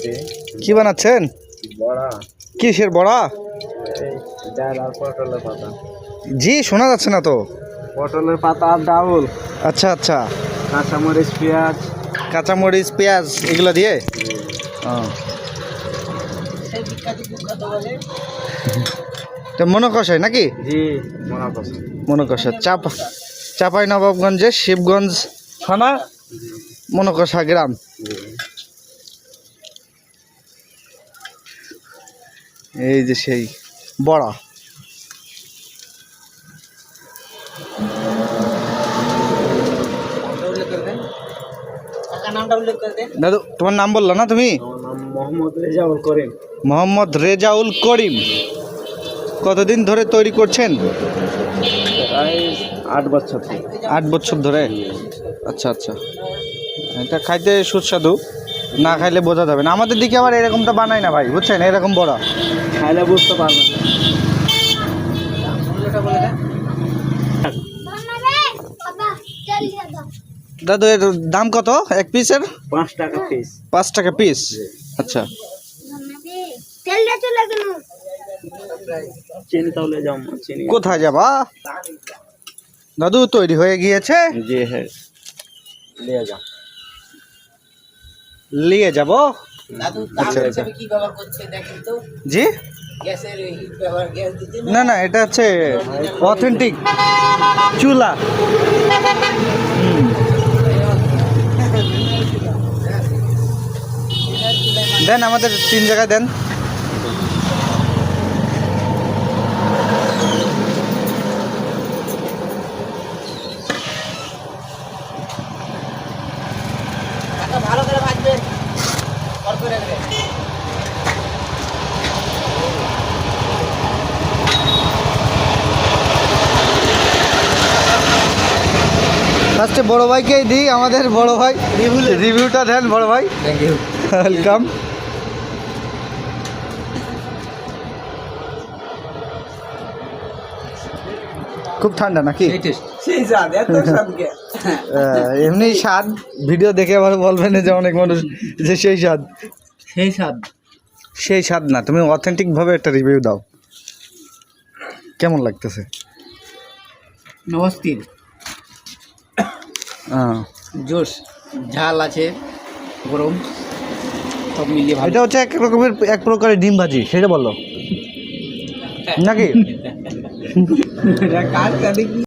জি। কি বানাচ্ছেন? বড়া। কিসের বড়া? ডাল আর পটলের পাতা। জি, শোনা যাচ্ছে না তো। পটলের পাতা আর ডাউল, আচ্ছা আচ্ছা, কাঁচামরিচ, পেঁয়াজ। কাঁচামরিচ পেঁয়াজ এগুলো দিয়ে। তো মনকষাই নাকি? জি, মনে করছে। মনকষা চাপাই নবাবগঞ্জের শিবগঞ্জ থানা মনকষা গ্রাম। এই যে সেই বড়া। দাদু, তোমার নাম বললো না তুমি? আমার নাম মোহাম্মদ রেজাউল করিম। মোহাম্মদ রেজাউল করিম। কতদিন ধরে তৈরি করছেন? প্রায় 8 বছর। 8 বছর ধরে। আচ্ছা আচ্ছা, এটা খাইতে সুস্বাদু, না খাইলে বোঝা যাবে না। আমাদের দিকে আবার এরকমটা বানায় না ভাই, বুঝছেন? এরকম বড়া খাইলে বুঝতে পারবেন। দাদু, এর দাম কত এক পিসের? 5 টাকা পিস। 5 টাকা পিস। আচ্ছা, চিনি তাহলে যাও, চিনি কোথায় যাবা দাদু? তৈরি হয়ে গিয়েছে। জি হ্যাঁ, নিয়ে যাও। নিয়ে যাব আচ্ছা কি ব্যবহার করছে দেখেন তো। জি। গ্যাসের ব্যবহার, গ্যাস দিতে না না, এটা হচ্ছে অথেন্টিক চুলা। দেন আমাদের 3 জায়গায় দেন। ভালো করে ভাজবেন, অল্প রাখবেন। ফার্স্টে বড় ভাইকেই দিই, আমাদের বড় ভাই রিভিউটা দেন। বড় ভাই, থ্যাংক ইউ। ওয়েলকাম। খুব ঠান্ডা নাকি? সেই স্বাদ, এত স্বাদ কে? এমনি স্বাদ, ভিডিও দেখে আবার বলবেন যে অনেক মানুষ যে সেই স্বাদ। সেই স্বাদ, সেই স্বাদ না, তুমি অথেন্টিকভাবে একটা রিভিউ দাও, কেমন লাগতেছে? নমস্তির জোশ, ঝাল আছে, গরম, সব মিলিয়ে ভালো। এটা হচ্ছে এক প্রকারের ডিম ভাজি, সেটা বললো নাকি? কাজ